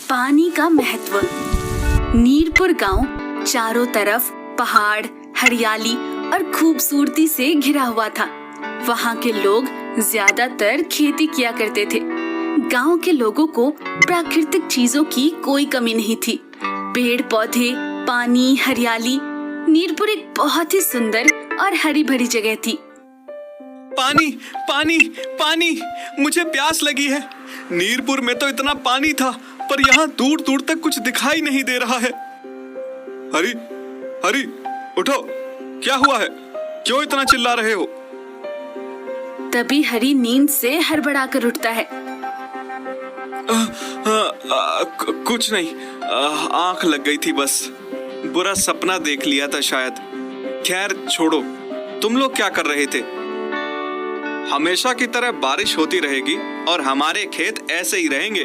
पानी का महत्व। नीरपुर गांव चारों तरफ पहाड़, हरियाली और खूबसूरती से घिरा हुआ था। वहाँ के लोग ज्यादातर खेती किया करते थे। गांव के लोगों को प्राकृतिक चीजों की कोई कमी नहीं थी। पेड़ पौधे, पानी, हरियाली। नीरपुर एक बहुत ही सुंदर और हरी भरी जगह थी। पानी पानी पानी, मुझे प्यास लगी है। नीरपुर में तो इतना पानी था, पर यहाँ दूर दूर तक कुछ दिखाई नहीं दे रहा है। हरी हरी, उठो, क्या हुआ है? क्यों इतना चिल्ला रहे हो? तभी हरी नींद से हड़बड़ाकर उठता है। कुछ नहीं, आंख लग गई थी बस। बुरा सपना देख लिया था शायद। खैर छोड़ो, तुम लोग क्या कर रहे थे? हमेशा की तरह बारिश होती रहेगी और हमारे खेत ऐसे ही रहेंगे।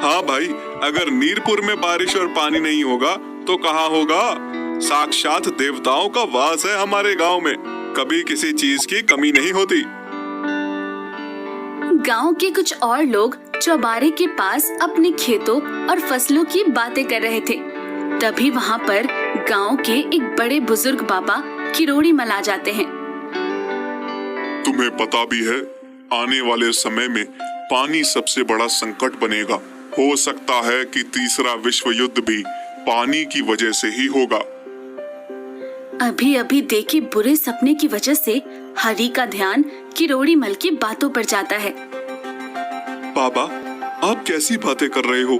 हाँ भाई, अगर नीरपुर में बारिश और पानी नहीं होगा तो कहाँ होगा? साक्षात देवताओं का वास है हमारे गांव में। कभी किसी चीज की कमी नहीं होती। गांव के कुछ और लोग चौबारे के पास अपने खेतों और फसलों की बातें कर रहे थे। तभी वहाँ पर गांव के एक बड़े बुजुर्ग बाबा किरोड़ी मल आ जाते हैं। तुम्हें पता भी है, आने वाले समय में पानी सबसे बड़ा संकट बनेगा। हो सकता है कि तीसरा विश्व युद्ध भी पानी की वजह से ही होगा। अभी अभी देखे बुरे सपने की वजह से हरी का ध्यान किरोड़ी मल की बातों पर जाता है। बाबा, आप कैसी बातें कर रहे हो?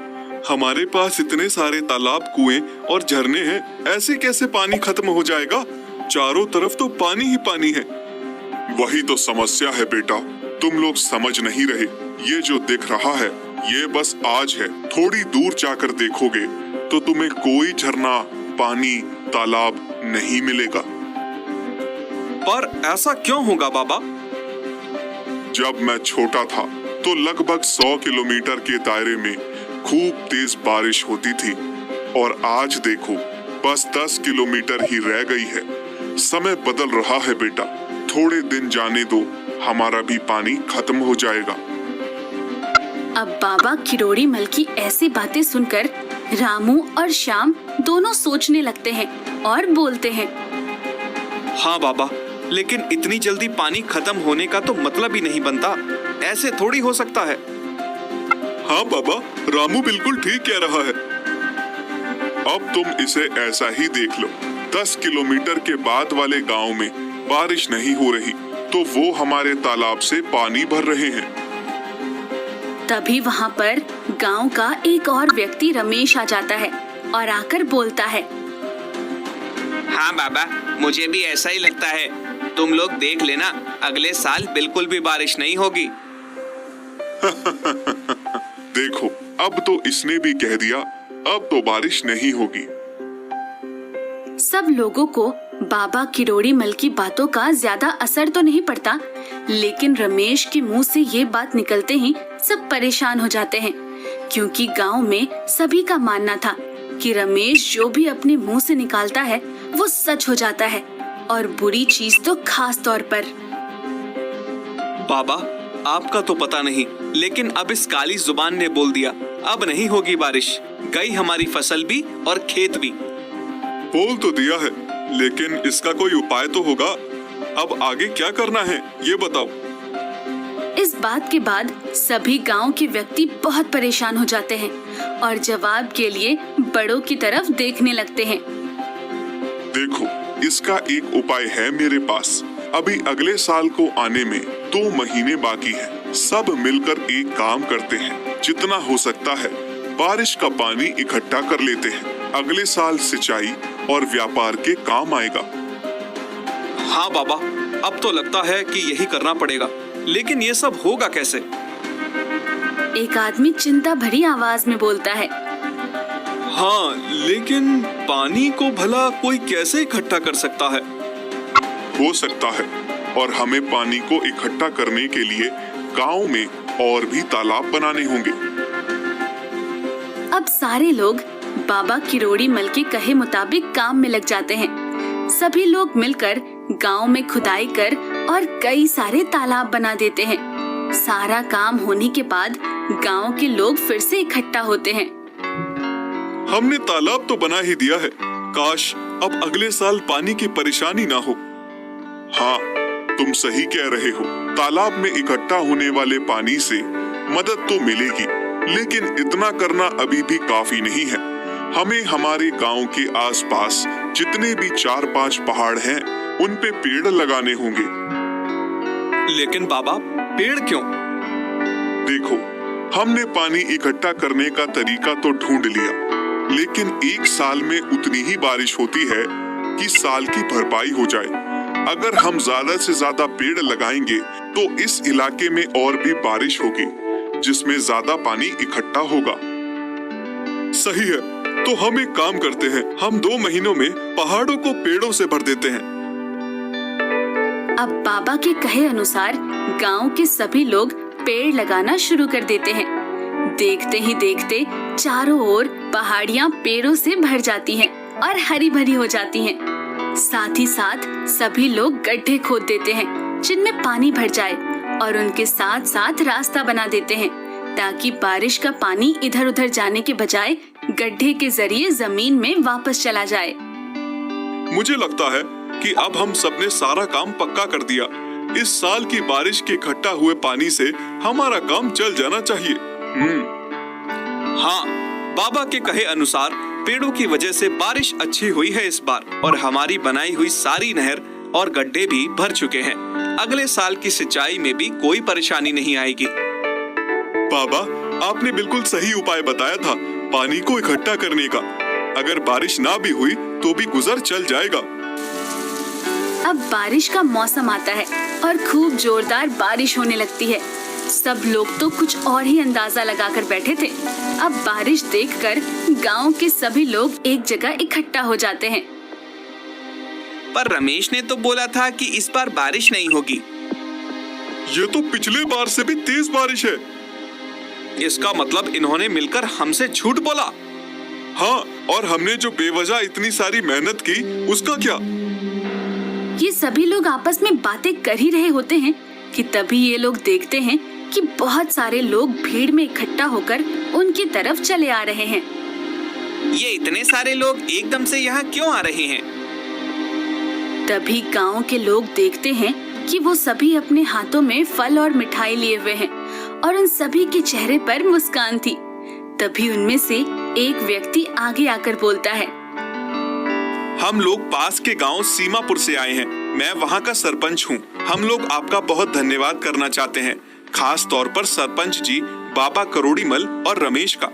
हमारे पास इतने सारे तालाब, कुएं और झरने हैं, ऐसे कैसे पानी खत्म हो जाएगा? चारों तरफ तो पानी ही पानी है। वही तो समस्या है बेटा, तुम लोग समझ नहीं रहे। ये जो दिख रहा है ये बस आज है। थोड़ी दूर जाकर देखोगे तो तुम्हें कोई झरना, पानी, तालाब नहीं मिलेगा। पर ऐसा क्यों होगा बाबा? जब मैं छोटा था तो लगभग 100 किलोमीटर के दायरे में खूब तेज बारिश होती थी, और आज देखो बस 10 किलोमीटर ही रह गई है। समय बदल रहा है बेटा, थोड़े दिन जाने दो, हमारा भी पानी खत्म हो जाएगा। अब बाबा किरोड़ी मल की ऐसी बातें सुनकर रामू और श्याम दोनों सोचने लगते हैं और बोलते हैं। हाँ बाबा, लेकिन इतनी जल्दी पानी खत्म होने का तो मतलब ही नहीं बनता। ऐसे थोड़ी हो सकता है। हाँ बाबा, रामू बिल्कुल ठीक कह रहा है। अब तुम इसे ऐसा ही देख लो, 10 किलोमीटर के बाद वाले गांव में बारिश नहीं हो रही तो वो हमारे तालाब से पानी भर रहे हैं। तभी वहाँ पर गांव का एक और व्यक्ति रमेश आ जाता है और आकर बोलता है। हाँ बाबा, मुझे भी ऐसा ही लगता है। तुम लोग देख लेना, अगले साल बिल्कुल भी बारिश नहीं होगी। देखो, अब तो इसने भी कह दिया, अब तो बारिश नहीं होगी। सब लोगों को बाबा किरोड़ी मल की बातों का ज्यादा असर तो नहीं पड़ता, लेकिन रमेश के मुंह से ये बात निकलते ही सब परेशान हो जाते हैं, क्योंकि गांव में सभी का मानना था कि रमेश जो भी अपने मुंह से निकालता है वो सच हो जाता है, और बुरी चीज तो खास तौर पर। बाबा, आपका तो पता नहीं, लेकिन अब इस काली जुबान ने बोल दिया, अब नहीं होगी बारिश। गई हमारी फसल भी और खेत भी। बोल तो दिया है, लेकिन इसका कोई उपाय तो होगा। अब आगे क्या करना है ये बताओ। इस बात के बाद सभी गांव के व्यक्ति बहुत परेशान हो जाते हैं और जवाब के लिए बड़ों की तरफ देखने लगते हैं। देखो, इसका एक उपाय है मेरे पास। अभी अगले साल को आने में 2 महीने बाकी है। सब मिलकर एक काम करते हैं, जितना हो सकता है बारिश का पानी इकट्ठा कर लेते हैं। अगले साल सिंचाई और व्यापार के काम आएगा। हाँ बाबा, अब तो लगता है कि यही करना पड़ेगा, लेकिन ये सब होगा कैसे? एक आदमी चिंता भरी आवाज में बोलता है। हाँ, लेकिन पानी को भला कोई कैसे इकट्ठा कर सकता है? हो सकता है, और हमें पानी को इकट्ठा करने के लिए गांव में और भी तालाब बनाने होंगे। अब सारे लोग बाबा किरोड़ी मल के कहे मुताबिक काम में लग जाते हैं। सभी लोग मिलकर गांव में खुदाई कर और कई सारे तालाब बना देते हैं। सारा काम होने के बाद गांव के लोग फिर से इकट्ठा होते हैं। हमने तालाब तो बना ही दिया है, काश अब अगले साल पानी की परेशानी ना हो। हाँ, तुम सही कह रहे हो। तालाब में इकट्ठा होने वाले पानी से मदद तो मिलेगी, लेकिन इतना करना अभी भी काफी नहीं है। हमें हमारे गांव के आसपास जितने भी 4-5 पहाड़ हैं, उन पे पेड़ लगाने होंगे। लेकिन बाबा, पेड़ क्यों? देखो, हमने पानी इकट्ठा करने का तरीका तो ढूंढ लिया, लेकिन एक साल में उतनी ही बारिश होती है कि साल की भरपाई हो जाए। अगर हम ज्यादा से ज्यादा पेड़ लगाएंगे तो इस इलाके में और भी बारिश होगी, जिसमें ज्यादा पानी इकट्ठा होगा। सही है, तो हम एक काम करते हैं, हम 2 महीनों में पहाड़ों को पेड़ों से भर देते हैं। अब बाबा के कहे अनुसार गांव के सभी लोग पेड़ लगाना शुरू कर देते हैं। देखते ही देखते चारों ओर पहाड़ियां पेड़ों से भर जाती हैं और हरी भरी हो जाती हैं। साथ ही साथ सभी लोग गड्ढे खोद देते हैं जिनमें पानी भर जाए, और उनके साथ साथ रास्ता बना देते हैं ताकि बारिश का पानी इधर उधर जाने के बजाय गड्ढे के जरिए जमीन में वापस चला जाए। मुझे लगता है कि अब हम सबने सारा काम पक्का कर दिया। इस साल की बारिश के इकट्ठा हुए पानी से हमारा काम चल जाना चाहिए। हाँ, बाबा के कहे अनुसार पेड़ों की वजह से बारिश अच्छी हुई है इस बार, और हमारी बनाई हुई सारी नहर और गड्ढे भी भर चुके हैं। अगले साल की सिंचाई में भी कोई परेशानी नहीं आएगी। बाबा, आपने बिल्कुल सही उपाय बताया था पानी को इकट्ठा करने का। अगर बारिश ना भी हुई तो भी गुजर चल जाएगा। अब बारिश का मौसम आता है और खूब जोरदार बारिश होने लगती है। सब लोग तो कुछ और ही अंदाजा लगाकर बैठे थे। अब बारिश देखकर गांव के सभी लोग एक जगह इकट्ठा हो जाते हैं। पर रमेश ने तो बोला था कि इस बार बारिश नहीं होगी। ये तो पिछले बार से भी तेज बारिश है। इसका मतलब इन्होंने मिलकर हमसे झूठ बोला। हाँ, और हमने जो बेवजह इतनी सारी मेहनत की, उसका क्या? ये सभी लोग आपस में बातें कर ही रहे होते हैं कि तभी ये लोग देखते हैं कि बहुत सारे लोग भीड़ में इकट्ठा होकर उनकी तरफ चले आ रहे हैं। ये इतने सारे लोग एकदम से यहाँ क्यों आ रहे हैं? तभी गांव के लोग देखते हैं कि वो सभी अपने हाथों में फल और मिठाई लिए हुए हैं और उन सभी के चेहरे पर मुस्कान थी। तभी उनमें से एक व्यक्ति आगे आकर बोलता है, हम लोग पास के गांव सीमापुर से आए हैं। मैं वहां का सरपंच हूं। हम लोग आपका बहुत धन्यवाद करना चाहते हैं, खास तौर पर सरपंच जी, बाबा करोड़ीमल और रमेश का।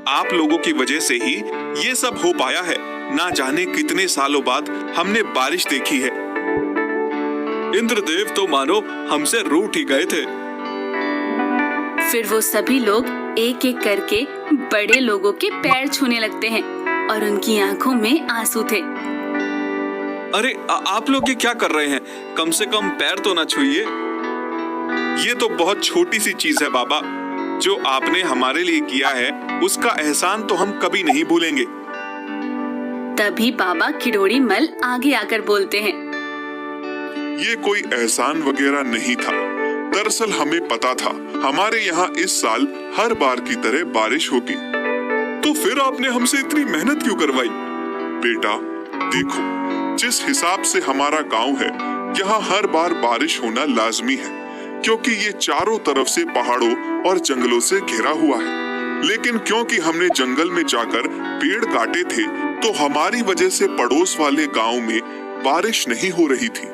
आप लोगों की वजह से ही ये सब हो पाया है। ना जाने कितने सालों बाद हमने बारिश देखी है। इंद्रदेव तो मानो हमसे रूठ ही गए थे। फिर वो सभी लोग एक एक करके बड़े लोगों के पैर छूने लगते हैं और उनकी आंखों में आंसू थे। अरे आप लोग ये क्या कर रहे हैं? कम से कम पैर तो ना छूइए। ये तो बहुत छोटी सी चीज है बाबा। जो आपने हमारे लिए किया है उसका एहसान तो हम कभी नहीं भूलेंगे। तभी बाबा किरोड़ीमल आगे आकर बोलते हैं, ये कोई एहसान वगैरह नहीं था। दरअसल हमें पता था हमारे यहाँ इस साल हर बार की तरह बारिश होगी। तो फिर आपने हमसे इतनी मेहनत क्यों करवाई? बेटा देखो, जिस हिसाब से हमारा गांव है, यहाँ हर बार बारिश होना लाजमी है, क्योंकि ये चारों तरफ से पहाड़ों और जंगलों से घिरा हुआ है। लेकिन क्योंकि हमने जंगल में जाकर पेड़ काटे थे, तो हमारी वजह से पड़ोस वाले गांव में बारिश नहीं हो रही थी।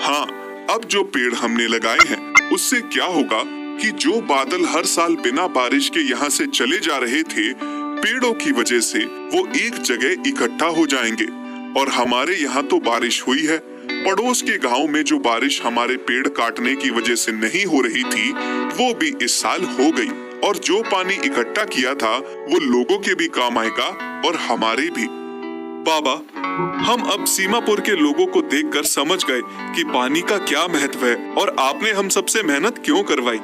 हाँ, अब जो पेड़ हमने लगाए हैं उससे क्या होगा कि जो बादल हर साल बिना बारिश के यहाँ से चले जा रहे थे, पेड़ों की वजह से वो एक जगह इकट्ठा हो जाएंगे। और हमारे यहाँ तो बारिश हुई है, पड़ोस के गांव में जो बारिश हमारे पेड़ काटने की वजह से नहीं हो रही थी, वो भी इस साल हो गई। और जो पानी इकट्ठा किया था वो लोगों के भी काम आएगा और हमारे भी। बाबा, हम अब सीमापुर के लोगों को देखकर समझ गए कि पानी का क्या महत्व है और आपने हम सबसे मेहनत क्यों करवाई।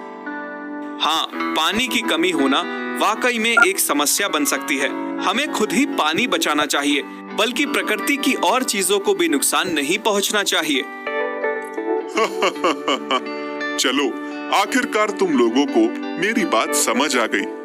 हाँ, पानी की कमी होना वाकई में एक समस्या बन सकती है। हमें खुद ही पानी बचाना चाहिए, बल्कि प्रकृति की और चीजों को भी नुकसान नहीं पहुंचना चाहिए। चलो आखिरकार तुम लोगों को मेरी बात समझ आ गई।